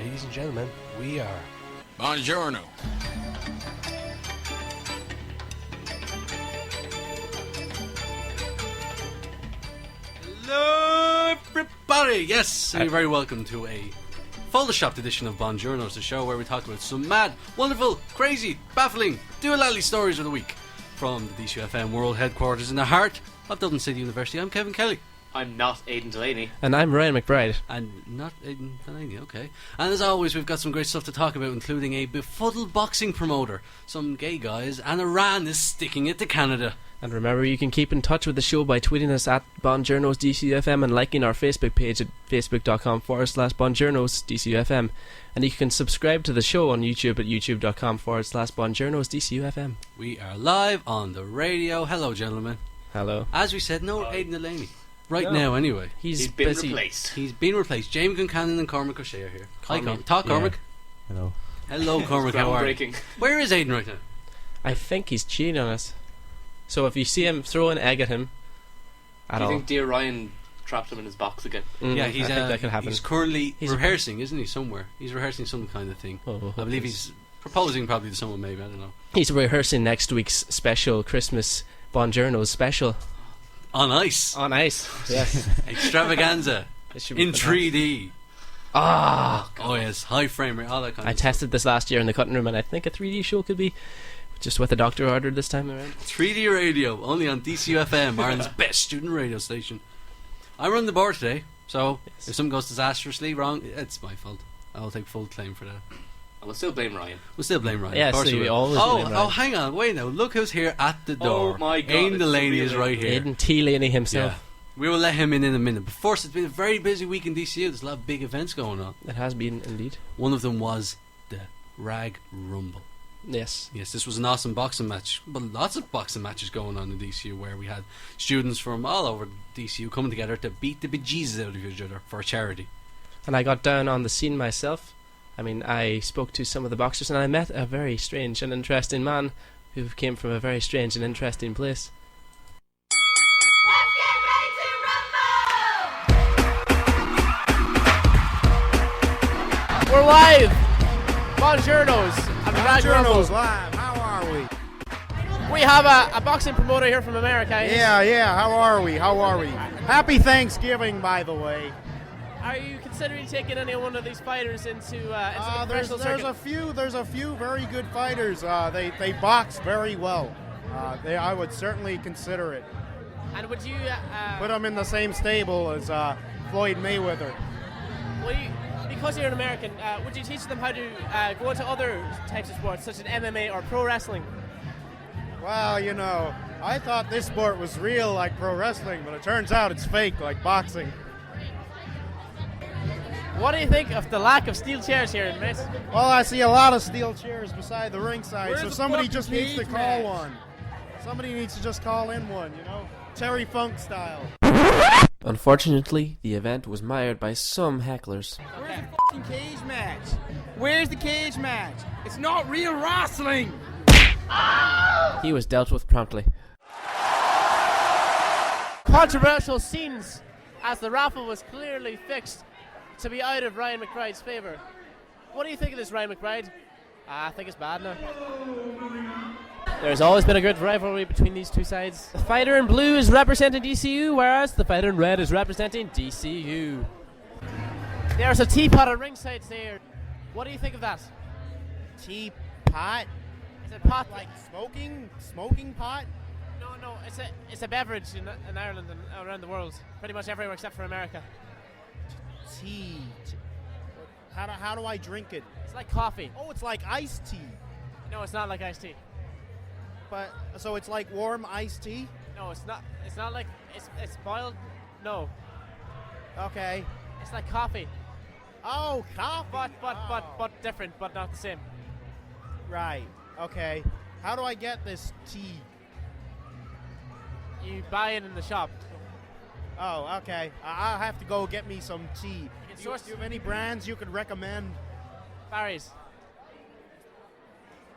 Ladies and gentlemen, we are Buongiorno. Hello, everybody! Yes, and you're very welcome to a photoshopped edition of Journos, the show where we talk about some mad, wonderful, crazy, baffling, doolally stories of the week from the DCUFM World Headquarters in the heart of Dublin City University. I'm Kevin Kelly. I'm not Aidan Delaney. And I'm Ryan McBride. And not Aidan Delaney, okay. And as always, we've got some great stuff to talk about, including a befuddled boxing promoter, some gay guys, and Iran is sticking it to Canada. And remember, you can keep in touch with the show by tweeting us at Bonjournos DCUFM and liking our Facebook page at facebook.com/Bonjournos DCUFM. And you can subscribe to the show on YouTube at youtube.com/Bonjournos DCUFM. We are live on the radio. Hello, gentlemen. Hello. As we said, no Aidan Delaney. Now, anyway. He's been busy. replaced. He's been replaced. Jamie Concannon and Cormac O'Shea are here. Hi, Cormac. Talk, Cormac. Hello. Hello, Cormac. How are you? Groundbreaking. Where is Aidan right now? I think he's cheating on us. So if you see him, throw an egg at him. Do you think dear Ryan trapped him in his box again? Yeah, I think that could happen. He's currently He's rehearsing, isn't he, somewhere? He's rehearsing some kind of thing. I believe he's proposing probably to someone, maybe, I don't know. He's rehearsing next week's special Christmas Bonjournos special. On ice. On ice. Yes. Extravaganza. It should be In fantastic. 3D. Oh yes, high frame rate, all that kind I of stuff. tested this last year in the cutting room, and I think a 3D show could be just what the doctor ordered this time around. 3D radio, only on DCUFM, Ireland's best student radio station. I run the board today, so if something goes disastrously wrong, it's my fault. I'll take full claim for that. And we'll still blame Ryan. We'll still blame Ryan. Yeah, of course so we we will. always blame Ryan. Hang on, wait now. Look who's here at the door. Oh my God, Aidan it's Delaney the is real right here. Aidan T. Laney himself. Yeah. We will let him in a minute. But first, it's been a very busy week in DCU. There's a lot of big events going on. It has been, indeed. One of them was the Rag Rumble. Yes. Yes, this was an awesome boxing match. But lots of boxing matches going on in DCU where we had students from all over DCU coming together to beat the bejesus out of each other for a charity. And I got down on the scene myself. I mean, I spoke to some of the boxers and I met a very strange and interesting man who came from a very strange and interesting place. We're live! Bonjournos at the Rag Rumble. Live. How are we? We have a boxing promoter here from America. Yeah. How are we? Happy Thanksgiving, by the way. Are you considering taking any one of these fighters into the There's professional a circuit? few very good fighters. They box very well. I would certainly consider it. And would you Put them in the same stable as Floyd Mayweather. because you're an American, would you teach them how to go into other types of sports, such as MMA or pro wrestling? Well, I thought this sport was real, like pro wrestling, but it turns out it's fake, like boxing. What do you think of the lack of steel chairs here, mate? Well, I see a lot of steel chairs beside the ringside, Where's so the somebody fucking just needs to cage call match? one. Somebody needs to just call in one, Terry Funk style. Unfortunately, the event was mired by some hecklers. Where's the fucking cage match? Where's the cage match? It's not real wrestling! He was dealt with promptly. Controversial scenes as the raffle was clearly fixed to be out of Ryan McBride's favour. What do you think of this, Ryan McBride? I think it's bad now. There's always been a good rivalry between these two sides. The fighter in blue is representing DCU, whereas the fighter in red is representing DCU. There's a teapot at ringside there. What do you think of that? Teapot? Is it pot? Like smoking pot? No, it's a beverage in Ireland and around the world. Pretty much everywhere except for America. Tea. How do I drink it? It's like coffee. Oh, it's like iced tea. No, it's not like iced tea. But so it's like warm iced tea? No, it's not. It's not like it's boiled. No, Okay. it's like coffee, Oh, coffee. but different, but not the same. Right. Okay. How do I get this tea? You buy it in the shop. Oh, okay. I'll have to go get me some tea. can Do source- you have any brands you could recommend? Barry's.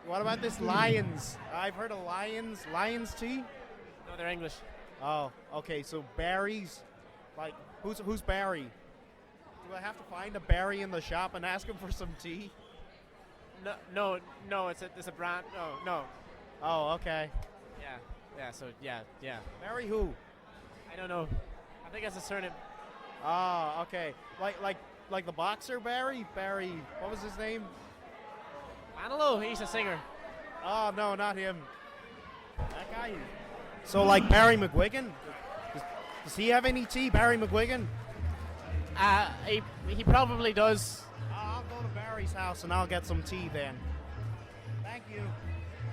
What about this Lions? I've heard of Lions tea? No, they're English. Oh, okay. So Barry's, like who's Barry? I have to find a Barry in the shop and ask him for some tea? No. It's a brand. No. Oh, okay. Yeah. So yeah. Barry who? I don't know. I think that's a surname. Oh, okay. Like the boxer Barry? Barry, what was his name? Manilow. He's a singer. Oh, no, not him. That guy. So, like Barry McGuigan? Does he have any tea, Barry McGuigan? He probably does. I'll go to Barry's house and I'll get some tea then. Thank you.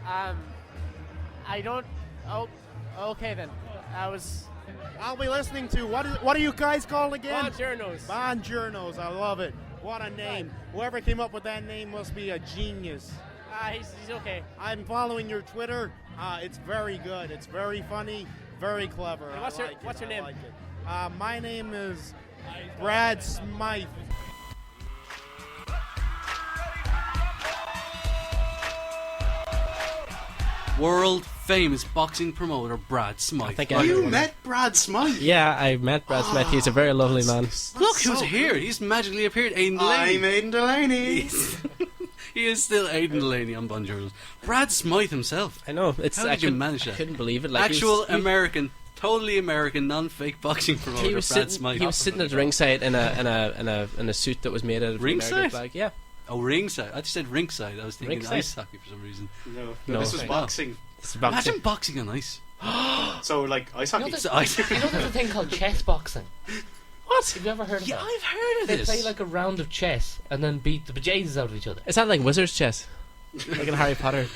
I don't. Oh, okay then. I'll be listening to what are you guys called again? Journos. Journos. I love it. What a name. Whoever came up with that name must be a genius. He's okay. I'm following your Twitter. It's very good. It's very funny, very clever. And what's your name? I like it. My name is Brad Smythe. World famous boxing promoter Brad Smythe. You met Brad Smythe? Yeah, I met Brad Smythe. He's a very lovely man. Look who's here. He's magically appeared. Aidan Delaney. I'm Aidan Delaney. He is still Aidan Delaney on Bonjournos. Brad Smythe himself. I know. How did you manage that? I couldn't believe it. Like, Actual American, totally American, non-fake boxing promoter Brad Smythe. He was sitting at ringside in a suit that was made out of ringside? the American flag. Yeah. Oh, ringside. I just said ringside. I was thinking Ringside? ice hockey for some reason. No, this was boxing. Imagine boxing on ice. So, like, ice hockey. It's ice. You know there's a thing called chess boxing? What? Have you ever heard of Yeah, that? I've heard of They this. play like a round of chess and then beat the bejesus out of each other. Is that like wizard's chess? Like in Harry Potter?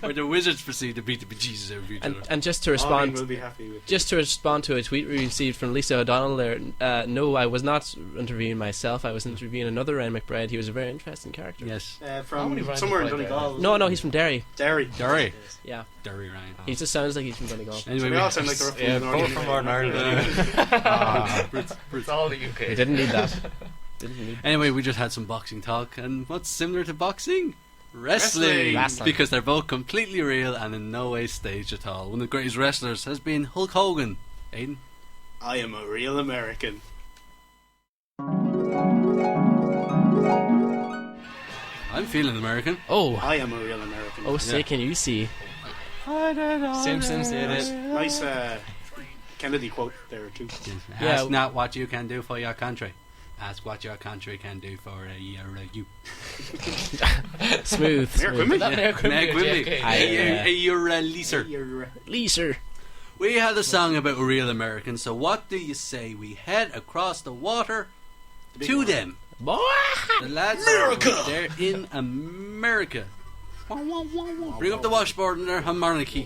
Where the wizards proceed to beat the bejesus out of each other. And just to Maureen respond, will be happy with just to respond to a tweet we received from Lisa O'Donnell there, no, I was not interviewing myself. I was interviewing another Ryan McBride. He was a very interesting character. Yes. from many rounds somewhere in have I played Donegal. No, he's from Derry. Derry. Derry. Yeah, Derry Ryan. he just sounds like he's from Donegal. Anyway, So we all sound like they're from Yeah, Northern both from Ireland. Northern Ireland. It's all the UK. He didn't need that. Didn't need. Anyway, we just had some boxing talk, and what's similar to boxing? Wrestling. Wrestling. Because they're both completely real and in no way staged at all. One of the greatest wrestlers has been Hulk Hogan. Aidan? I am a real American. I'm feeling American. Oh, I am a real American. oh, say, can you see? Simpsons did it. Nice Kennedy quote there too. Yeah. Ask not what you can do for your country. Ask what your country can do for you. Smooth. Mayor Quimby? Meg Wimby. JFK. You're a leaser. Lisa. We had a song about real Americans, so what do you say we head across the water to them? Boy. The lads they're in America. Bring up the washboard and their harmonica.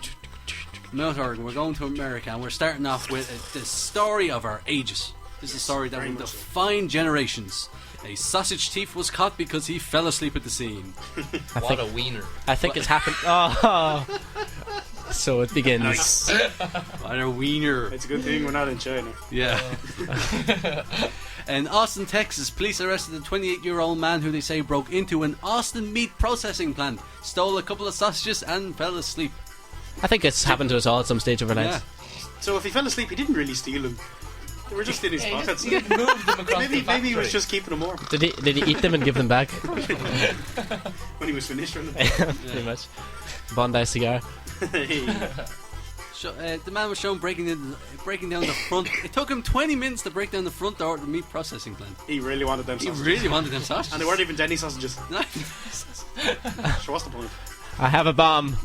Mount Organ, we're going to America, and we're starting off with the story of our ages. This is a story that will define generations. A sausage thief was caught because he fell asleep at the scene. What a wiener. I think it's happened. Oh. So it begins. Nice. What a wiener. It's a good thing we're not in China. Yeah. In Austin, Texas, police arrested a 28-year-old man who they say broke into an Austin meat processing plant, stole a couple of sausages, and fell asleep. I think it's happened to us all at some stage of our lives. Yeah. So if he fell asleep, he didn't really steal them. They were just in his pockets. He moved them across the Maybe he was factory. just keeping them warm Did he eat them and give them back? when he was finished with them. Pretty much. Bondi cigar. The man was shown breaking down the front. It took him 20 minutes to break down the front door of the meat processing plant. He really wanted them He sausages. really wanted them sausages. And they weren't even Denny sausages. No. So what's the point? I have a bomb.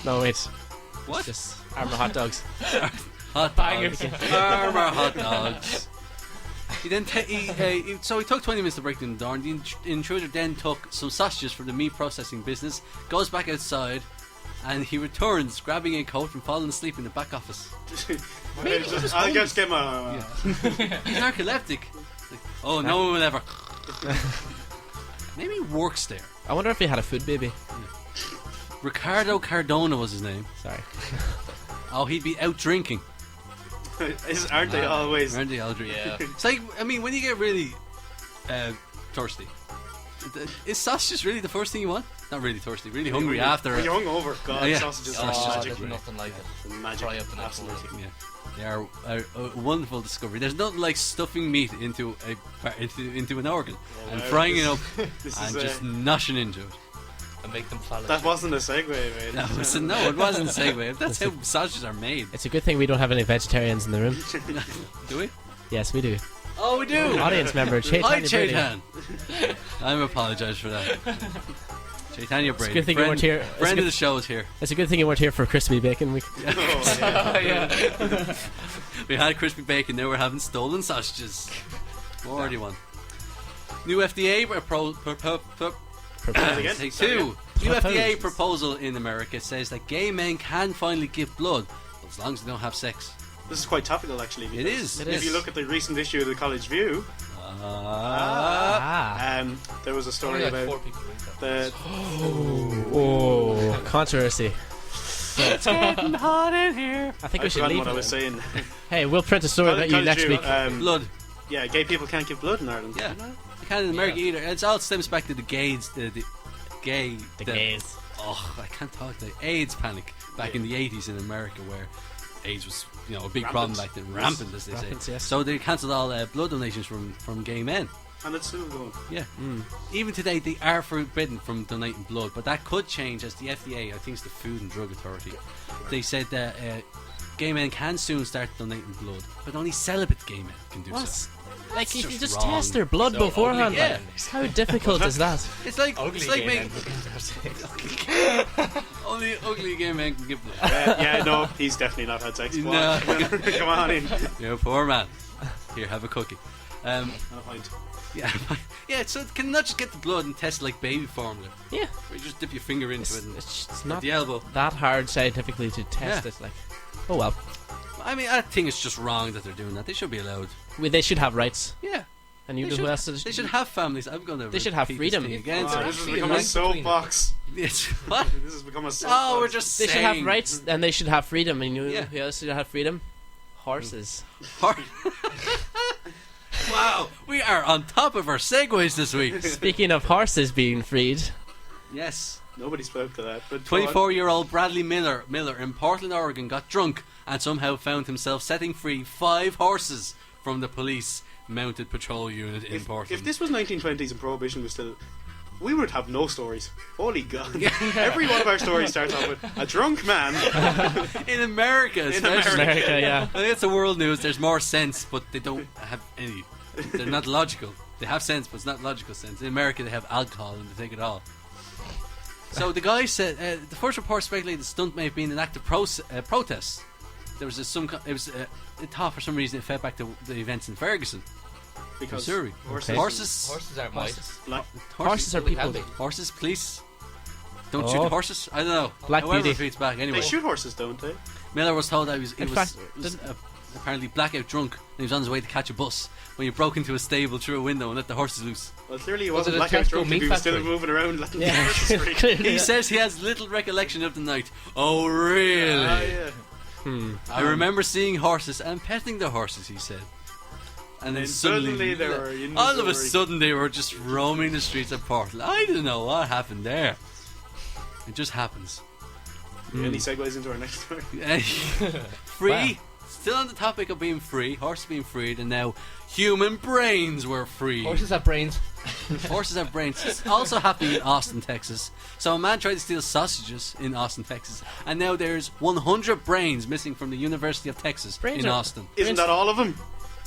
No, wait. What? Just Armour hot dogs. Hot dogs. Armour hot dogs. He then so he took 20 minutes to break down the door, and the intruder then took some sausages from the meat processing business, goes back outside, and he returns, grabbing a coat and falling asleep in the back office. I'll just get my... He's narcoleptic. Like, oh, no one will ever. Maybe he works there. I wonder if he had a food baby. Ricardo Cardona was his name. Sorry. Oh, he'd be out drinking. Aren't they always? Aren't they all drinking? Yeah. It's like, I mean, when you get really thirsty, Is sausages really the first thing you want? Not really thirsty, really hungry after. When you're hungover, God, yeah. sausages Oh, are there's magic. nothing like it. Magic, Fry up the next absolutely. Yeah, they are a wonderful discovery. There's nothing like stuffing meat into an organ and frying it up This and is, just noshing into it. And make them flawless. that wasn't a segue, mate. No, it wasn't a segue. That's how sausages are made. It's a good thing we don't have any vegetarians in the room. Do we? Yes, we do. Oh, we do. Audience member, Hi, Chaitanya Brady. Chaitan. I'm apologise for that. Chaitanya Brady. It's a good thing you weren't here. It's a Friend good- of the show is here. It's a good thing you weren't here for crispy bacon week. Oh, yeah. We had crispy bacon, now we're having stolen sausages. What do you want? New FDA Again? Take Sorry, two. New FDA Proposals. proposal in America says that gay men can finally give blood as long as they don't have sex. This is quite topical, actually. It is. It If is. you look at the recent issue of the College View, there was a story Only like about 4 people read that. the. Oh, controversy. It's getting hot in here. I think I we should forgot leave what I it. was saying. Hey, we'll print a story about you College next View, week. Blood. Yeah, gay people can't give blood in Ireland. Yeah. They can't in America either. It's all stems back to the gays. The gays. Oh, I can't talk. The AIDS panic back in the 80s in America, where AIDS was, a big problem back then, rampant as they Rampant, say. yes. So they cancelled all blood donations from gay men. And it's still going. Yeah. Even today, they are forbidden from donating blood, but that could change as the FDA, I think it's the Food and Drug Authority, they said that gay men can soon start donating blood, but only celibate gay men can do What? so. Like, you just can just wrong. test their blood beforehand. Yeah. How difficult is that? It's like Ugly it's like gay making men. only ugly gay men can give blood. Yeah, no, he's definitely not had sex. Come No. on. Come on in. You're a poor man. Here, have a cookie. And a pint. Yeah, yeah. So can not just get the blood and test it like baby formula, Yeah. where you just dip your finger into it and It's at not the elbow. that hard scientifically to test Yeah. it. Like, oh well. I mean, I think it's just wrong that they're doing that. They should be allowed. They should have rights. Yeah. And you They know should, who else? they should have families. I'm going to. They should have repeat freedom. this thing again. Oh, so this has feel become a like- soapbox. It's what? This has become a soapbox. Oh, we're just They should have saying. rights, and they should have freedom. And you know Yeah. who else should have freedom? Horses. Wow, we are on top of our segues this week. Speaking of horses being freed, Yes. Nobody spoke to that. But go on. 24-year-old Bradley Miller in Portland, Oregon got drunk and somehow found himself setting free 5 horses from the police mounted patrol unit in Portland. If this was 1920s and Prohibition was still, we would have no stories. Holy God! Every one of our stories starts off with a drunk man. in America, especially. America, yeah. I think it's the world news. There's more sense, but they don't have any. They're not logical. They have sense, but it's not logical sense. In America, they have alcohol and they take it all. So the guy said the first report speculated the stunt may have been an act of protest. There was it thought for some reason it fed back to the events in Ferguson, Because Missouri. horses. Horses aren't mice. Black, Horses are Well, they people. can be. Horses, police. Don't Oh. shoot the horses. I don't know. Black However, Beauty. it feeds back anyway. they shoot horses, don't they? Miller was told that he In was fact, apparently blackout drunk and he was on his way to catch a bus when he broke into a stable through a window and let the horses loose. Well, clearly he Was wasn't it a blackout Tesco drunk. meat He was still factory? moving around letting the Yeah, horses free. clearly. He says he has little recollection of the night. Oh, really? Ah, yeah. I remember seeing horses and petting the horses, he said. And then And suddenly suddenly, they were in all of a Missouri. sudden, they were just roaming the streets of Portland. I don't know what happened there. It just happens. Any segues into our next story? Free. Wow. Still on the topic of being free, horses being freed, and now human brains were free. Horses have brains. Horses have brains. It's also happening in Austin, Texas. So a man tried to steal sausages in Austin, Texas, and now there's 100 brains missing from the University of Texas Brains in are- Austin. Isn't that all of them?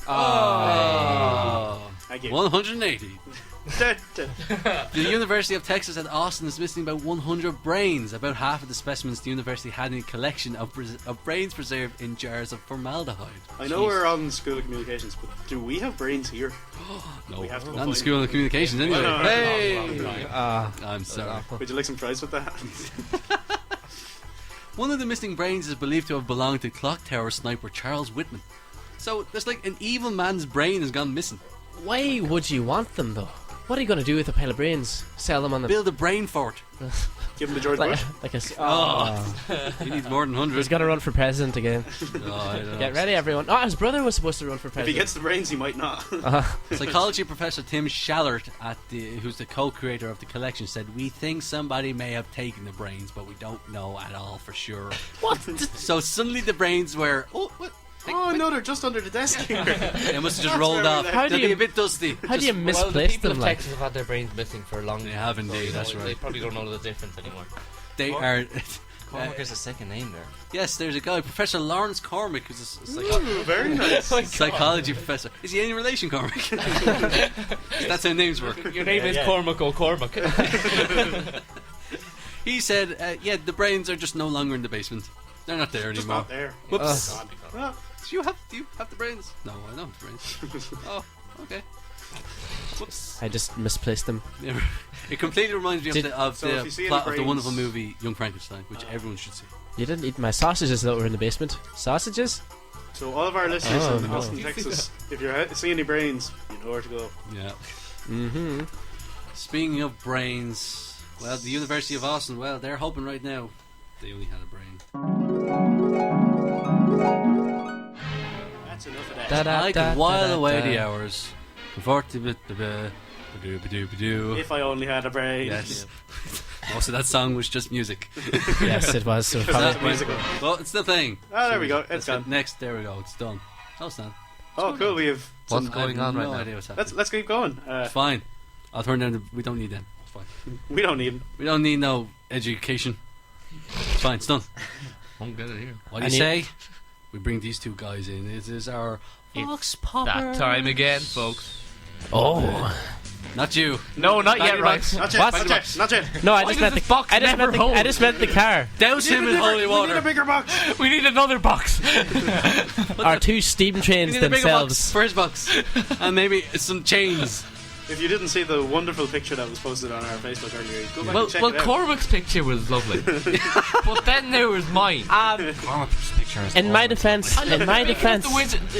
Oh. I give 180. The University of Texas at Austin is missing about 100 brains. About half of the specimens the university had in a collection of brains preserved in jars of formaldehyde. I know we're on School of Communications, but do we have brains here? No, We have to go not in the find School of Communications anyway. No, no, no. Hey! I'm sorry. Would you like some fries with that? One of the missing brains is believed to have belonged to clock tower sniper Charles Whitman. So there's like an evil man's brain has gone missing. Why would you want them though? What are you going to do with a pile of brains? Sell them on the Build a brain fort. Give him the George Bush. He needs more than 100. He's got to run for president again. I don't know. Get ready, everyone. Oh, his brother was supposed to run for If president. he gets the brains, he might not. Psychology professor Tim Schallert, who's the co-creator of the collection, said, "We think somebody may have taken the brains, but we don't know at all for sure." What? So suddenly the brains were... Oh no, they're just under the desk here. They must have just rolled off. How do They'll you- be a bit dusty. How do you Well, the misplace people them? of Like? Texas have had their brains missing for a long time. They have indeed, So, that's They right. probably don't know the difference anymore. They are... Cormac is a second name there. Yes, there's a guy, Professor Lawrence Cormac, who's a Ooh, very nice. psychology professor. Is he any relation, Cormac? That's how names work. Your name is Cormac O'Cormac. He said, the brains are just no longer in the basement. They're not there Just anymore. not there. Whoops. Well, Do you have the brains? No, I don't have the brains. Oh, okay. Whoops. I just misplaced them. It completely reminds me of So if you the see any plot of the brains- wonderful movie Young Frankenstein, which everyone should see. You didn't eat my sausages that were in the basement. Sausages? so all of our listeners Oh, in no. Austin, Texas, if you're seeing any brains, you know where to go. Yeah. Mm-hmm. Speaking of brains, well, the University of Austin, well, they're hoping right now they only had a brain. That's enough of that. I can while away the hours. Ba-do-ba-do. If I only had a brain. Yes. Most of that song was just music. Yes, it was. So That's probably, musical. Well, it's still playing. Ah, there we go. That's It's gone. it. Next, there we go. It's done. Oh, it's done. Oh, cool. We have. What's I going have on no right now? idea what's happening. Let's keep going. It's fine. I'll turn down we don't need them. It's fine. We don't need. We don't need no education. It's fine. It's done. Won't get it here. What do you say? We bring these two guys in. This is our Vox Popper. That time again, folks. oh. Not you. No, not Back yet, in right? box. Not yet. What? Not yet. Not yet. No, I Why just does meant this the box I just never meant the, I hold? just meant the car. Douse him in holy We need a water. bigger box. We need another box. Our two steam We trains need a bigger box themselves. for his box. And maybe some chains. If you didn't see the wonderful picture that was posted on our Facebook earlier, go back Well, and check well, it out. Cormac's picture was lovely, but then there was mine. Cormac's picture is In my awesome. defense,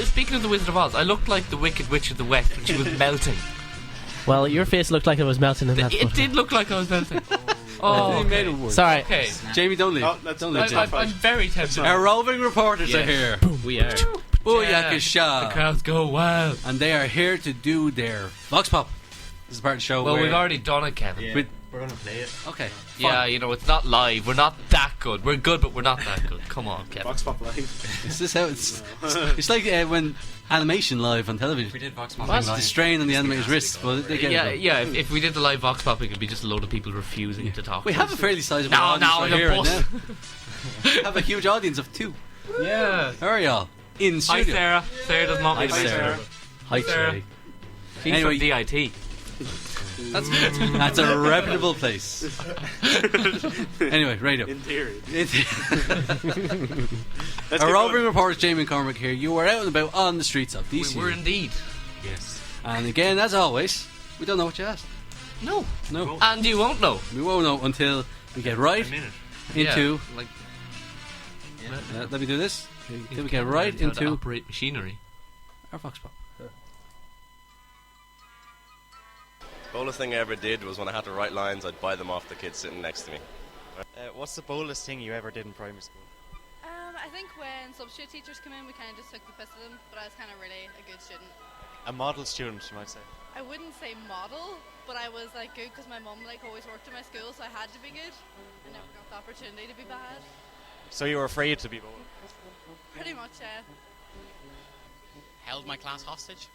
Speaking of the Wizard of Oz, I looked like the Wicked Witch of the West when she was melting. well, your face looked like it was melting in that It photo. did look like I was melting. Oh, okay. made it worse. Sorry. Okay. Jamie, don't leave. Oh, let's- don't let's- leave. I'm very tempted. Our roving reporters are here. We are. Booyakasha. The crowds go wild. And they are here to do their Vox Pop. This is part of the show Well, where... we've already done it, Kevin. With- We're gonna play it. Okay. Yeah, fine. you know, it's not live. We're not that good. We're good, but we're not that good. Come on, Kevin. Box Pop Live. Is this how it's... It's like when animation live on television. We did Vox Pop The live. strain on the animator's wrists, but they get Yeah, it. yeah. If we did the live Vox Pop, it could be just a load of people refusing to talk. We to have a us. fairly sizable No, audience no, right the here right bus. now. We have a huge audience of 2. Yeah. How are y'all? In Hi, studio. Sarah. Sarah doesn't want me Hi, to mention Sarah. her. Hi, Sarah. Trey. She's Anyway. from DIT. That's a reputable place. Anyway, radio. In theory. Let's Our keep roving going. reporter Jamie and Cormac here. You were out and about on the streets of We DC. were indeed. Yes. And again, as always, we don't know what you asked. No. No. And you won't know. We won't know until we get right A minute. into... Yeah, like let me do this. Then we get Kevin right learns how to into operate machinery. our Vox Pop. Boldest thing I ever did was when I had to write lines, I'd buy them off the kid sitting next to me. What's the boldest thing you ever did in primary school? I think when substitute teachers come in, we kind of just took the piss of them, but I was kind of really a good student. A model student, you might say. I wouldn't say model, but I was like good because my mum like always worked in my school, so I had to be good. I never got the opportunity to be bad. So you were afraid to be bold? Pretty much, yeah. Held my class hostage.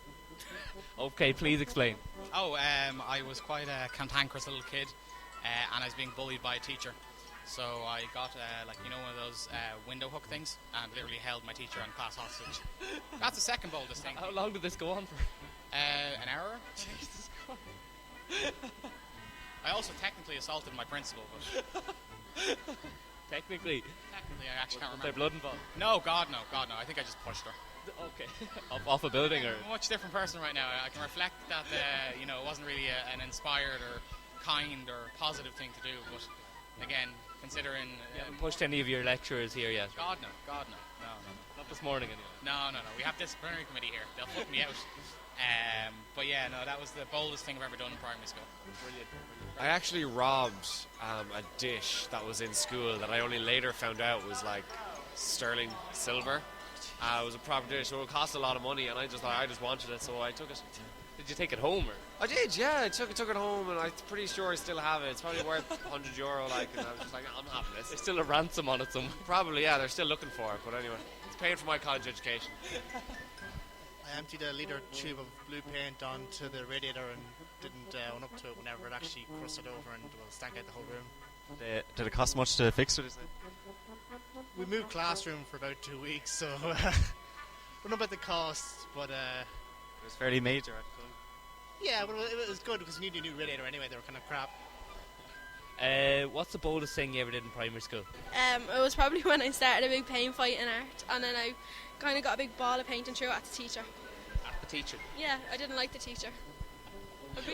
Okay, please explain. Oh, I was quite a cantankerous little kid, and I was being bullied by a teacher. So I got, one of those window hook things, and literally held my teacher and class hostage. That's the second boldest thing. How long did this go on for? An hour. Jesus Christ. I also technically assaulted my principal, but Technically. I actually can't remember. Their blood involved? No, God no. I think I just pushed her. Okay. off a building or? I'm a much different person right now. I can reflect that, it wasn't really an inspired or kind or positive thing to do, but again, considering... You haven't pushed any of your lecturers here yet? God no. No. Not this morning anyway. No. We have disciplinary committee here. They'll put me out. But yeah, no, that was the boldest thing I've ever done in primary school. Brilliant. I actually robbed a dish that was in school that I only later found out was like sterling silver. It was a proper dish, so it cost a lot of money, and I just wanted it, so I took it. Did you take it home? Or? I did, yeah. I took it home, and I'm pretty sure I still have it. It's probably worth €100, like, and I was just like, I'm having this. There's still a ransom on it somewhere. Probably, yeah. They're still looking for it, but anyway, it's paying for my college education. I emptied a litre tube of blue paint onto the radiator and didn't own up to it whenever it actually crusted over and stank out the whole room. Did it cost much to fix it? We moved classroom for about 2 weeks, so I don't know about the cost, but it was fairly major at the time. Yeah, but it was good because you need a new radiator anyway. They were kind of crap. What's the boldest thing you ever did in primary school? It was probably when I started a big paint fight in art, and then I kind of got a big ball of paint and threw it at the teacher. At the teacher? Yeah, I didn't like the teacher.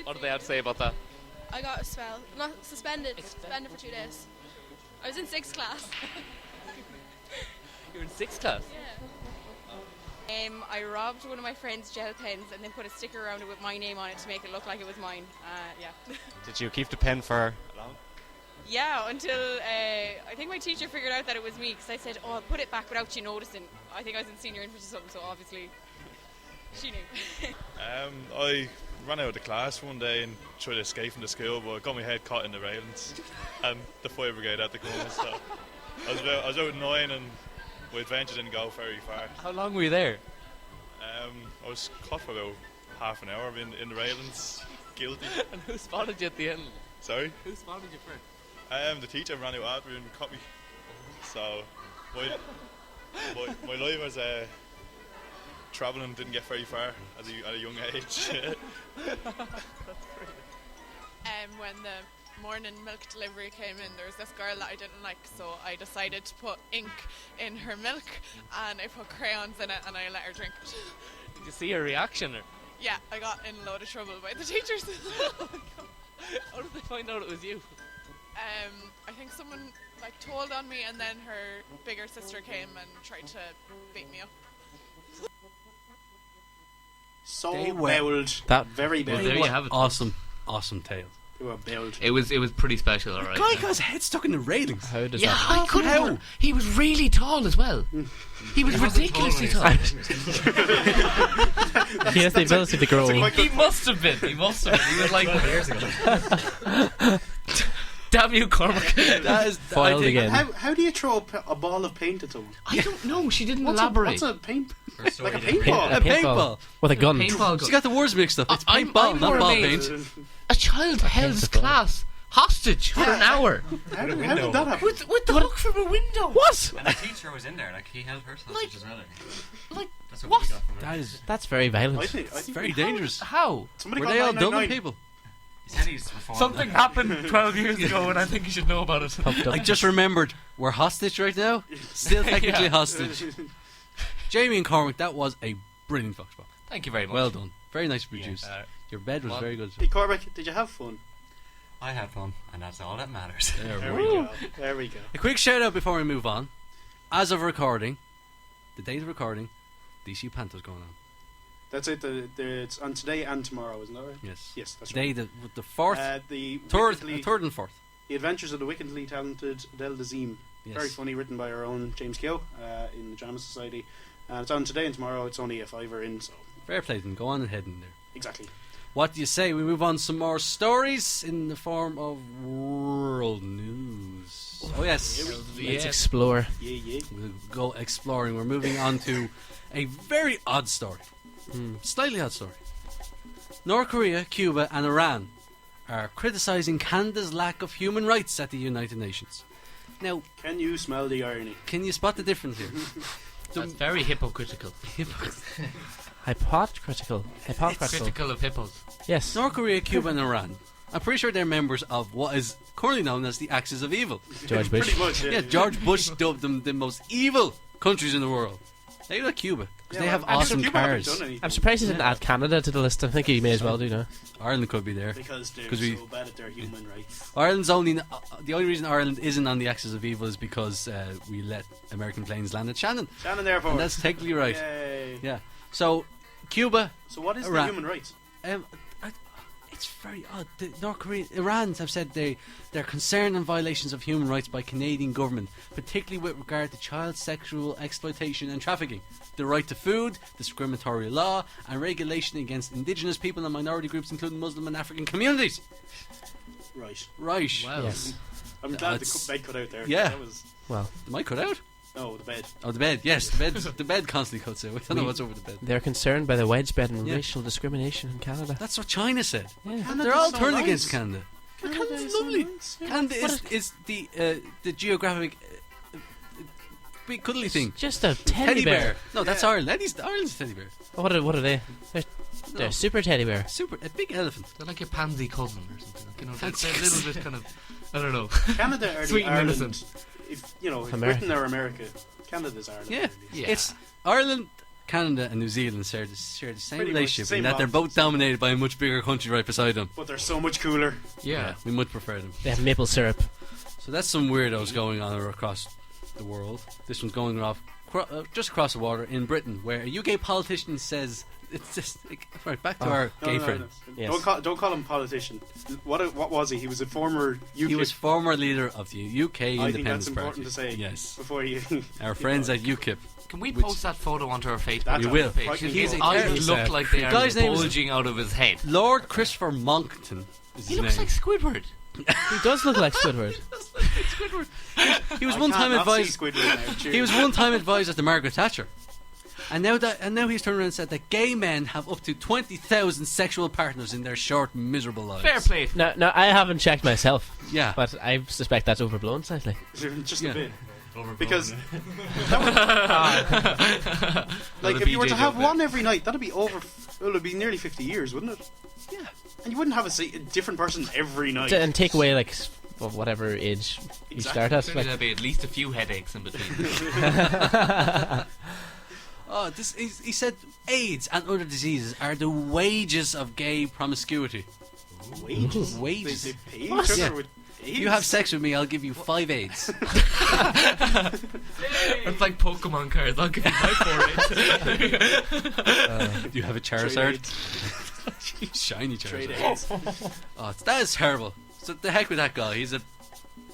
What did they have to say about that? I got a spell. Not suspended. Suspended for 2 days. I was in 6th class. You were in 6th class? Yeah. I robbed one of my friend's gel pens and then put a sticker around it with my name on it to make it look like it was mine. Yeah. Did you keep the pen for long? Yeah, until I think my teacher figured out that it was me, because I said, I'll put it back without you noticing. I think I was in senior English or something, so obviously she knew. I ran out of the class one day and tried to escape from the school, but I got my head caught in the railings and the fire brigade had to come. So I was out at 9 and my adventure didn't go very far. How long were you there? I was caught for about half an hour in the railings, guilty. And who spotted you at the end? Sorry? Who spotted you first? The teacher ran out after me and caught me. So my life as travelling didn't get very far at a young age. When the morning milk delivery came in, there was this girl that I didn't like, so I decided to put ink in her milk and I put crayons in it and I let her drink it. Did you see her reaction? Or? Yeah, I got in a load of trouble by the teachers. How did they find out it was you? I think someone told on me, and then her bigger sister came and tried to beat me up. So They were- belled. That- Very Well, belled. there you have it. Awesome tale. They were belled. It was pretty special, alright. Guy got his head stuck in the railings. How does Yeah, that I couldn't. How? He was really tall as well. He was ridiculously tall. He has the ability to grow. He must have been. He was like years ago. Damn you, Cormac. That is Foiled again. How do you throw a ball of paint at someone? I don't know. She didn't What's elaborate. what's a paint? Like a Paint- paintball? a paintball with a gun. Paintball She gun. got the words mixed up. It's I'm paintball, not more ball amazed. paint. A child held his class hostage for an hour. How did that happen? With the hook from a window. What? And the teacher was in there, like he held her hostage as well. Like, That's what, what? we got from it. That's very violent. I think Very dangerous. How? Somebody Were call they all 999. Dublin people? He said he's reformed. Something happened 12 years ago, and I think you should know about it. I just remembered we're hostage right now. Still technically Yeah. hostage. Jamie and Cormac, that was a brilliant Fox Pop. Thank you very much. Well done. Very nice to produce. Yeah, Your bed was well, very good. Hey Cormac, did you have fun? I had fun, and that's all that matters. There we go. There we go. A quick shout out before we move on. As of recording, the date of recording, DC Panto's going on. That's it. It's on today and tomorrow, isn't that right? Yes. Yes, that's Today, right. the fourth, The third wickedly- and fourth. The Adventures of the Wickedly Talented Adele Dazeem. Yes. Very funny, written by our own James Keogh in the Drama Society. And it's on today and tomorrow. It's only a $5 in, so Fair play to them. Go on ahead in there. exactly. What do you say? We move on to some more stories in the form of world news. Oh yes. Let's explore. Yeah. We'll go exploring. We're moving on to a very odd story. Slightly odd story. North Korea, Cuba and Iran are criticising Canada's lack of human rights at the United Nations. Now, Can you smell the irony? can you spot the difference here? That's very hypocritical. Hypocritical. Critical of hippos. Yes. North Korea, Cuba and Iran. I'm pretty sure they're members of what is currently known as the Axis of Evil. George Bush. Pretty much, Yeah, George Bush dubbed them the most evil countries in the world. They like Cuba because they have well, awesome Cuba haven't cars. done anything. I'm surprised he didn't add Canada to the list. I think he may as well do now. Ireland could be there Because they're 'Cause we- so bad at their human rights. Ireland's only the only reason Ireland isn't on the Axis of Evil is because we let American planes land at Shannon, Shannon Airport. and that's technically right. Yay. Yeah. So Cuba, So what is the Iran. human rights? I, It's very odd. The North Korea, Irans have said they're concerned on violations of human rights by Canadian government, particularly with regard to child sexual exploitation and trafficking, the right to food, discriminatory law, and regulation against indigenous people and minority groups, including Muslim and African communities. Right. Wow. Yes. I'm glad the bed cut out there. Yeah. That was... Well, the mic cut out? No, the bed. Oh, the bed. Yes, the bed constantly cuts out. I don't know what's over the bed. They're concerned by the widespread and Yeah. racial discrimination in Canada. That's what China said. Yeah. They're all so turning nice. against Canada. Canada's lovely. Canada is the geographic big cuddly thing. Just a teddy bear. No, that's Ireland. Ireland's a teddy bear. Oh, what are they? They're super teddy bear. A big elephant. They're like your pansy cousin or something. You know, they're Fancy a little bit kind of, I don't know. Canada are Sweet the and Ireland. innocent. If America. Britain or America, Canada's Ireland. Yeah. Yeah. It's Ireland, Canada, and New Zealand share the same Pretty much relationship same in that they're bond. both dominated by a much bigger country right beside them. But they're so much cooler. Yeah. We much prefer them. They have maple syrup. So that's some weirdos going on across the world. This one's going off just across the water in Britain, where a UK politician says it's just right back to our gay friend. No. Yes. Don't call him politician. What was he? He was a former UK. He was former leader of the UK I think Independence that's important Party. to say. Yes, Before you. our friends at UKIP. Can we Which- post that photo onto our Facebook That's We will. page? He's His a eyes character. look like they The are guy's name is- bulging out of his head. Lord Christopher Monckton is He his looks name. like Squidward. He does look like Squidward. He was I one time can't not see advised. Squidward now, cheers. He was one time advised to Margaret Thatcher. And now he's turned around and said that gay men have up to 20,000 sexual partners in their short, miserable lives. Fair play. No, I haven't checked myself. Yeah. But I suspect that's overblown slightly. Just Yeah. a bit. Overblown. Because like Another if you were BJ to have joke one every night, that'd be over. Well, it'd be nearly 50 years, wouldn't it? Yeah. And you wouldn't have a different person every night. And take away like whatever age you start at. Surely Like, there'll be at least a few headaches in between. Oh, he said AIDS and other diseases are the wages of gay promiscuity. Wages. Wages. They pay each What? other Yeah. with AIDS. You have sex with me, I'll give you 5 AIDS. It's like Pokemon cards. I'll give you my 4 Do you have a Trade Charizard? AIDS. Shiny Trade Charizard. AIDS. Oh, that is terrible. So the heck with that guy. He's a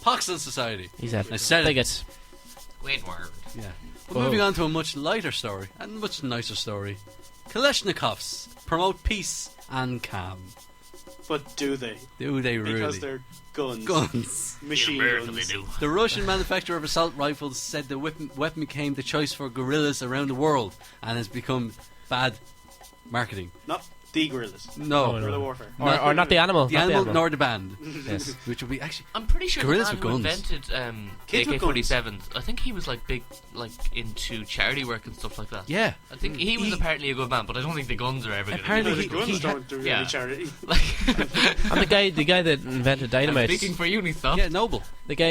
pox on society. he's a I said it. bigot. Squidward. Yeah. But Whoa. moving on to a much lighter story and much nicer story. Kalashnikovs promote peace and calm. But do they? Do they really? Because they're guns. Guns. Machine American guns. they do. The Russian manufacturer of assault rifles said the weapon became the choice for guerrillas around the world and has become bad marketing. Not the gorillas. No. Guerrilla warfare. Or not the animal. The not animal, the animal. nor the band. Yes. Which would be actually. I'm pretty sure the Gorillas man with who guns. invented Kids with AK-47s, I think he was like big, like into charity work and stuff like that. Yeah. I think he was apparently a good man, but I don't think the guns are ever good. Apparently The guns don't do really yeah. charity. And the guy that invented dynamite. Speaking for uni stuff. Yeah, Noble. The guy,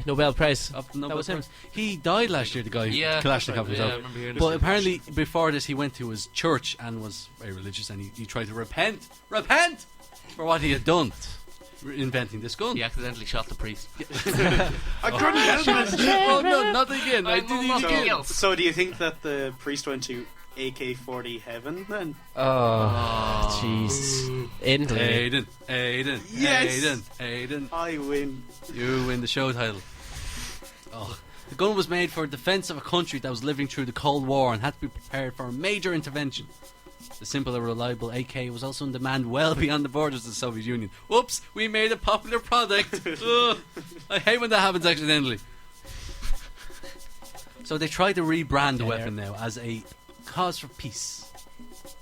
Nobel Prize. Of Nobel That was him. Prize. He died last year, the guy. Yeah. Kalashnikov Yeah, I himself. remember hearing But this. apparently, before this, he went to his church and was very religious, and he tried to repent for what he had done, inventing this gun. He accidentally shot the priest. I couldn't help it. Oh no, not again! I did it again. So do you think that the priest went to AK-40 heaven then? Oh, jeez. Aiden. Yes! Aiden. I win. You win the show title. Oh. The gun was made for defense of a country that was living through the Cold War and had to be prepared for a major intervention. The simple and reliable AK was also in demand well beyond the borders of the Soviet Union. Whoops, we made a popular product. Ugh, I hate when that happens accidentally. So they tried to rebrand the weapon now as a cause for peace.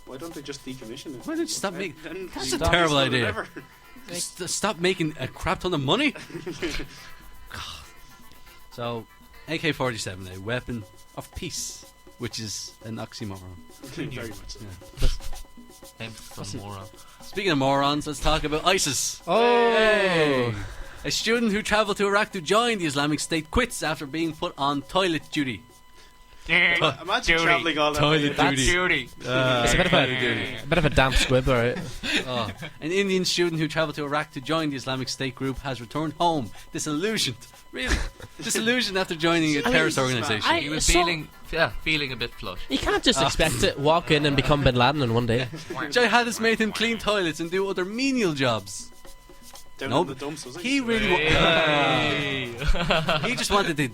Why don't they just decommission it? Why don't you stop making... Then That's a stop terrible selling it idea. ever. Stop making a crap ton of money. So, AK-47, a weapon of peace, which is an oxymoron. Very much so. Named some moron. Speaking of morons, let's talk about ISIS. Oh! Hey. A student who travelled to Iraq to join the Islamic State quits after being put on toilet duty. Imagine Duty. travelling all that way. Toilet duty. Duty. It's a bit of a damp squib, alright. Oh. An Indian student who travelled to Iraq to join the Islamic State group has returned home disillusioned. Really? Disillusioned after joining a terrorist organisation. He was feeling a bit flush. You can't just expect to walk in and become Bin Laden in one day. Jihadists made him clean toilets and do other menial jobs. Down No, in the dumps, was he really he just wanted to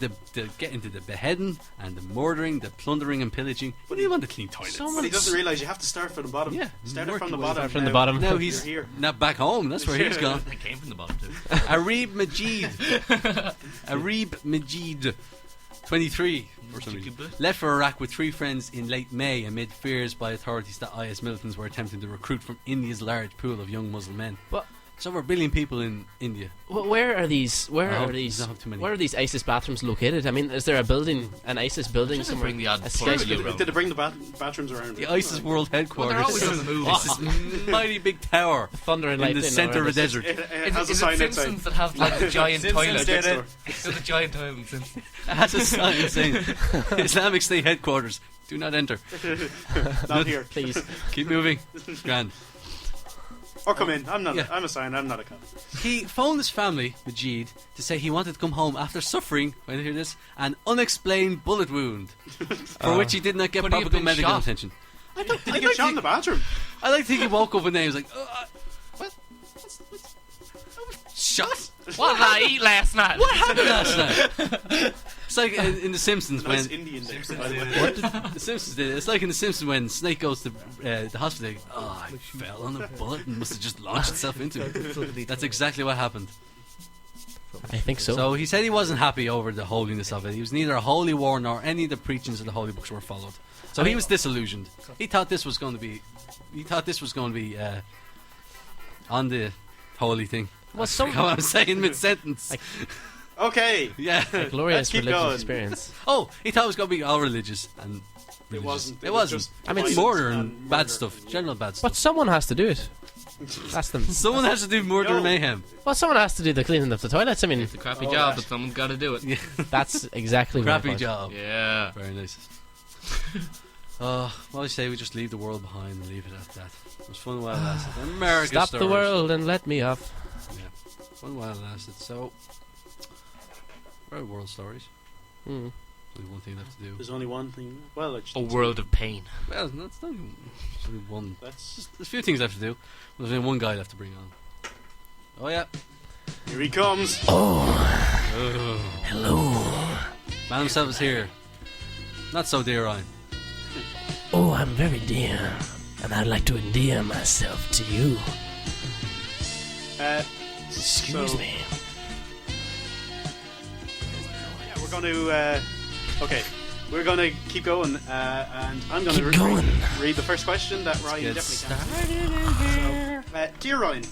get into the beheading and the murdering, the plundering and pillaging. But he wanted to clean toilets. But he doesn't realise you have to start from the bottom. Yeah, start it from the working bottom. way from the bottom. Now You're he's here. not back home. That's where he's gone. I came from the bottom too. Arib Majid, 23, for some reason, left for Iraq with 3 friends in late May amid fears by authorities that IS militants were attempting to recruit from India's large pool of young Muslim men. But There's over 1 billion people in India. where are these? Where I are hope these? there's not too many. Where are these ISIS bathrooms located? I mean, is there a building, an ISIS building Shouldn't somewhere? bring the odd A toilet sketch- around. Did they bring the bathrooms around? The ISIS world headquarters. Well, they're always on the move. This mighty big tower Thunder and in the lightning centre of a around us. desert. It has a Is sign it Simpsons outside. that have like the giant toilet? next door. So the giant toilet in Simpsons. It has a sign saying Islamic State headquarters. Do not enter. Not here. Please. Keep moving. Grand. Or come in. I'm not. Yeah. I'm a sign. I'm not a cop. He phoned his family, Majid, to say he wanted to come home after suffering, when you hear this, an unexplained bullet wound, for which he did not get Could he have proper been medical shot? attention. I don't Did he get shot in the bathroom? I like to think he woke up one day and was like, what? Shot? What did I eat last night? What happened last night? It's like in The Simpsons Nice when Indian name. The Simpsons did it. It's like in The Simpsons when Snake goes to the hospital. Like, I fell on a bullet and must have just launched itself into it. That's exactly what happened. I think so. So he said he wasn't happy over the holiness of it. He was neither a holy war nor any of the preachings of the holy books were followed. So he was disillusioned. He thought this was going to be. He thought this was going to be on the holy thing. Well, some How I'm saying mid sentence. Okay. Yeah. a glorious keep religious going. experience. Oh, he thought it was going to be all religious and. It wasn't. It wasn't. just I mean, It's violence murder and bad murder. stuff. General bad But stuff. someone has to do it. That's them. Someone has to do murder No. and mayhem. Well, someone has to do the cleaning of the toilets. I mean, It's a crappy Oh, job, right. but someone's got to do it. Yeah. that's exactly my Crappy point. job. Yeah. Very nice. What do you say? We just leave the world behind and leave it at that. It was fun while it lasted. America Stop stories. the world and let me off. Yeah, fun while it lasted. So, very world stories. Mm. Only one thing left to do. There's only one thing. Well, A world of pain. Well, that's not even it's only one. That's. There's a few things left to do. There's only one guy left to bring on. Oh yeah. Here he comes. Hello. Man himself is here. Not so dear, Ryan. Oh, I'm very dear, and I'd like to endear myself to you. Excuse so- me. Yeah, we're going to. Okay, we're going to keep going, and I'm going Keep to going. read the first question that Ryan get definitely can. So, dear Ryan,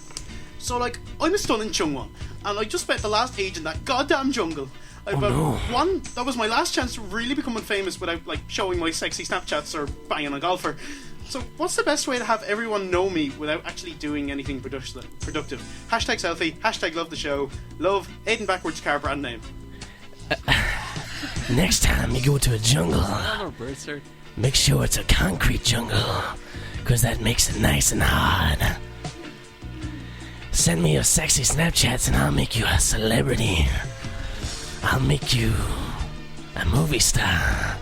so like I'm a stunning Chungwon, and I just spent the last age in that goddamn jungle. I've that was my last chance to really becoming famous without like showing my sexy Snapchats or banging a golfer. So what's the best way to have everyone know me without actually doing anything productive? Hashtag selfie, hashtag love the show, love, Aiden Backwards car brand name. Next time you go to a jungle, Hello, bird, sir. make sure it's a concrete jungle, because that makes it nice and hard. Send me your sexy Snapchats and I'll make you a celebrity. I'll make you a movie star.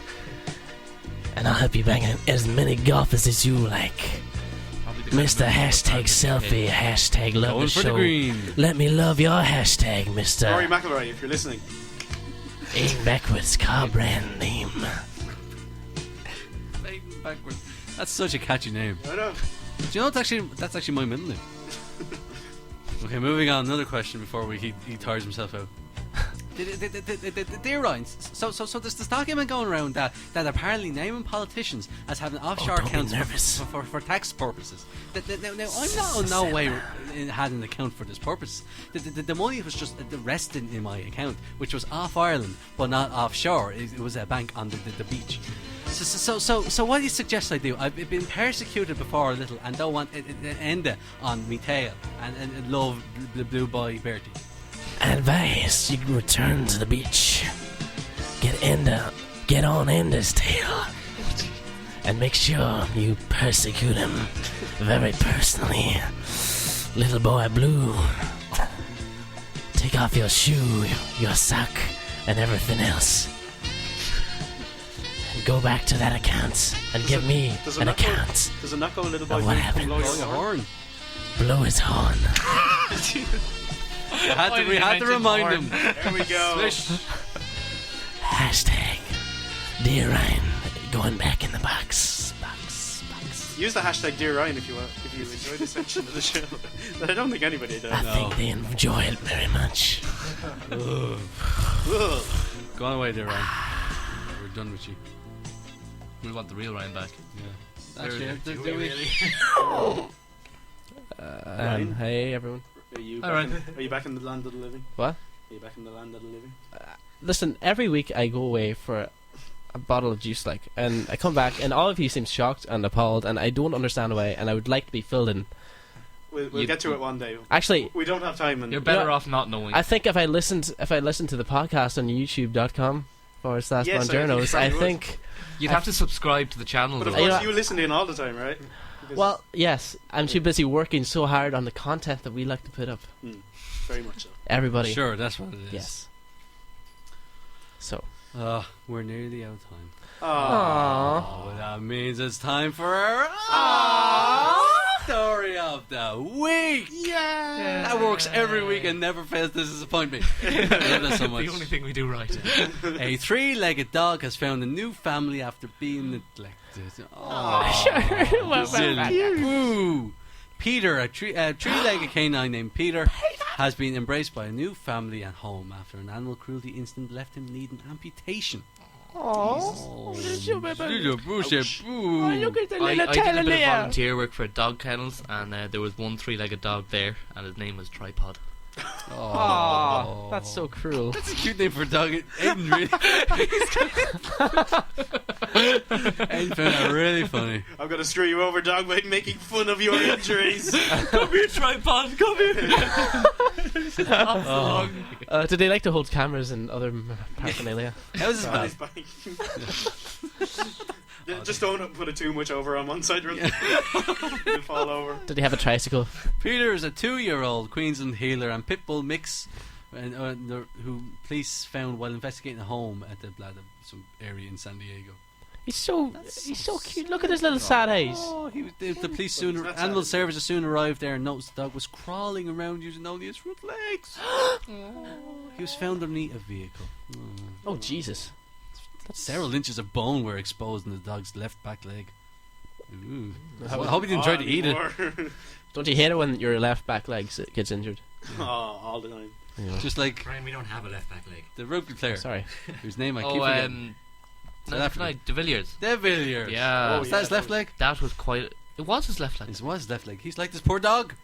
And I'll help you bang as many golfers as you like. Mr. Hashtag Selfie, hashtag Love Going the for the Show. green. Let me love your hashtag, Rory Mr. McIlroy, if you're listening. Aim Backwards car brand name. Aiden Backwards. That's such a catchy name. I know. Do you know that's actually my middle name? Okay, moving on. Another question before he tires himself out. Dear Ryan, so there's this document going around that apparently naming politicians as having offshore don't be accounts nervous. for tax purposes. Now I'm not in no way had an account for this purpose. The money was just resting in my account, which was off Ireland but not offshore. It was a bank on the beach. So what do you suggest I do? I've been persecuted before a little and don't want it end on me tail and love the blue boy Bertie. Advice: you can return to the beach. Get get on Ender's tail and make sure you persecute him very personally. Little boy Blue, take off your shoe, your sock, and everything else. And go back to that account and give me an account Does it not go a little of boy what happened. Blowing a horn. Blow his horn. We had to remind him. There we go. Swish. Hashtag Dear Ryan, going back in the box. Use the hashtag Dear Ryan if you enjoy this section of the show. But I don't think anybody does. I think they enjoy it very much. Ugh. Go on away there, Ryan. We're done with you. We want the real Ryan back. Yeah. Actually, Do do we we? really? Hey everyone. Are you, All back right. are you back in the land of the living? What? Are you back in the land of the living? Listen, every week I go away for a bottle of juice, and I come back, and all of you seem shocked and appalled, and I don't understand why, and I would like to be filled in. We'll get to it one day. Actually, we don't have time. And You're better off not knowing. I think if I listened to the podcast on youtube.com/Journos, I think You'd have to subscribe to the channel. But of though. course, you listen in all the time, right? Because well, yes, I'm too busy working so hard on the content that we like to put up. very much so. Everybody. Sure, that's what it is. Yes. So. We're nearly out of time. Aww. Oh, that means it's time for our story of the week. Yeah. That works every week and never fails to disappoint me. I love that so much. The only thing we do right. A three-legged dog has found a new family after being neglected. Ooh. Peter, a three-legged canine named Peter, has been embraced by a new family and home after an animal cruelty incident left him needing amputation. Oh, I did a bit of volunteer work for dog kennels, and there was one three-legged dog there, and his name was Tripod. Oh, that's so cruel. That's a cute name for a dog. Aiden really. Aiden found that really funny. I'm gonna screw you over, dog, by making fun of your injuries. Come here, Tripod. Come here. Did they like to hold cameras and other paraphernalia? How's this bad? Just don't put it too much over on one side, you'll fall over. Did they have a tricycle? Peter is a 2-year-old Queensland heeler and pit bull mix, who police found while investigating a home at some area in San Diego. He's so cute. Look at his little sad eyes. Oh, the police animal services soon arrived there and noticed the dog was crawling around using only his front legs. He was found underneath a vehicle. Oh Jesus! Several inches of bone were exposed in the dog's left back leg. Ooh. I hope he didn't try to eat it. Don't you hate it when your left back leg gets injured? Oh, all the time. Yeah. Just like Brian, we don't have a left back leg. the rugby player. Sorry. Whose name I keep forgetting. De Villiers. De Villiers. Yeah. Was that his left leg? That was quite. It was his left leg. It was his left leg. He's like this poor dog.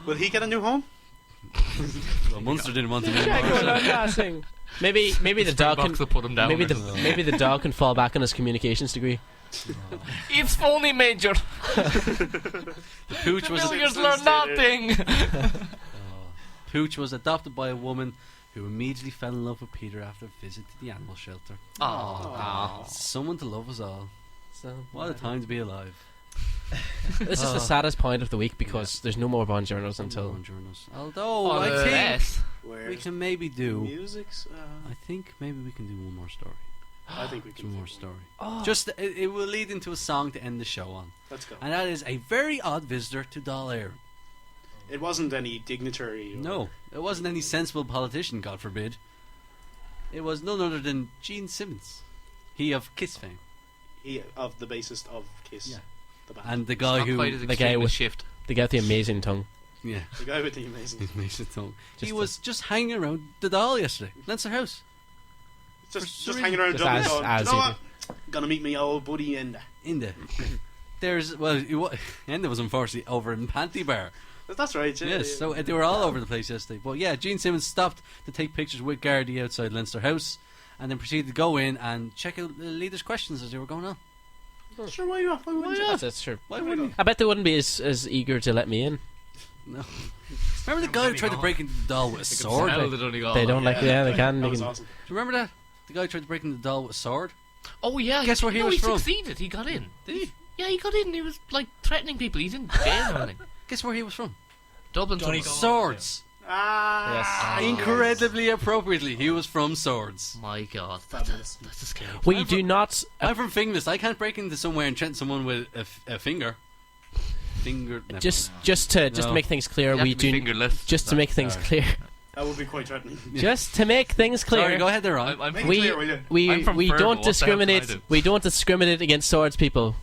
Will he get a new home? Well, Munster didn't want him Can't go anymore. on passing. Maybe the dog can put him down. maybe the dog can fall back on his communications degree. It's phony, Major. The pooch was Villiers learned nothing. Pooch was adopted by a woman who immediately fell in love with Peter after a visit to the animal shelter. Aww. Someone to love us all. So What a time to be alive. this is the saddest point of the week because there's no more Journos until. Although I Unless- think we can maybe do. Music's. I think maybe we can do one more story. I think we can. One more story. Oh. Just it will lead into a song to end the show on. Let's go. And that is a very odd visitor to Dáil Éireann. It wasn't any dignitary. No, it wasn't any sensible politician, God forbid. It was none other than Gene Simmons. He of Kiss fame. He of the bassist of Kiss. Yeah. The band. And the guy Not who quite as the guy extreme with as Shift. the guy with the amazing tongue. Yeah. The guy with the amazing. Amazing tongue. He Just was just hanging around the Dáil yesterday, Leinster House. Just hanging around Just Dublin. as- Going, as you know you what? Gonna meet me old buddy in there. In there. There's Enda was unfortunately over in Panty Bar. That's right. Yeah, Yes, yeah. so they were all over the place yesterday. But yeah, Gene Simmons stopped to take pictures with Gardaí outside Leinster House, and then proceeded to go in and check out the leaders' questions as they were going on. Sure, why not? Why wouldn't you? That's true. Why wouldn't you? I bet they wouldn't be as eager to let me in. No. Remember the guy who tried to break into the Dáil with a sword? Smell it only got They on. don't like. Yeah, they can. That They was can. awesome. Do you remember that? The guy tried to break in the doll with a sword. Oh yeah. Guess where he was he from? succeeded. He got in. Did he? Yeah, he got in. He was like threatening people. He's in jail or anything. Guess where he was from? Dublin. Swords. Incredibly appropriately, he was from Swords. My God, fabulous. That's a scary. We do not. I'm from Finglas. I can't break into somewhere and threaten someone with a finger. Just to make things clear, we do. Just to make things clear. That would be quite threatening. Just to make things clear. Sorry, go ahead there, Ron. I'm we don't discriminate. We don't discriminate against swords people.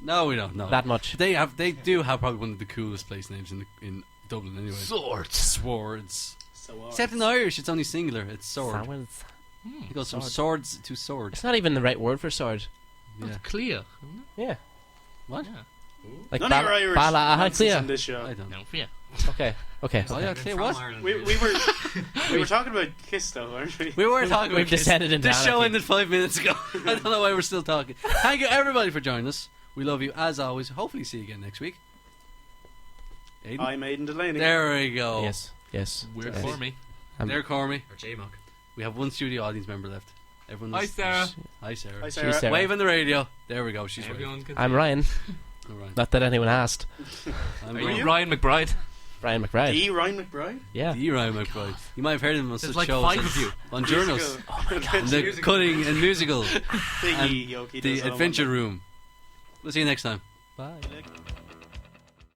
No, we don't. No, that much. They do have probably one of the coolest place names in Dublin, anyway. Swords. Except in Irish, it's only singular. It's sword. Swords. It goes from swords to sword. It's not even the right word for sword. Yeah. Clear. Yeah. What? Yeah. Like None of your Irish nonsense clear. in this show. I don't know. No, yeah. Okay. Oh yeah, clear what? We were talking about Kiss though, weren't we? We were talking about We've descended into this show anarchy. ended 5 minutes ago. I don't know why we're still talking. Thank you everybody for joining us. We love you as always. Hopefully see you again next week. Aiden? I'm Aiden Delaney. There we go. Yes. We're Yes. Cormy. They're Cormy. Or J-Mock. We have one studio audience member left. Everyone. Hi, Sarah. Hi Sarah. Hi, Sarah. She's Sarah. Wave on the radio. There we go. She's Everyone can I'm see. Ryan. All right. Not that anyone asked. I'm Are Ryan. you Ryan McBride? Brian McBride. E. Ryan McBride? Yeah. The Ryan McBride. You might have heard him on such like shows 5 as of you. on Journos. Oh my God. And the cutting and musical. Big and E. Yoki the does all Adventure one. Room. We'll see you next time. Bye.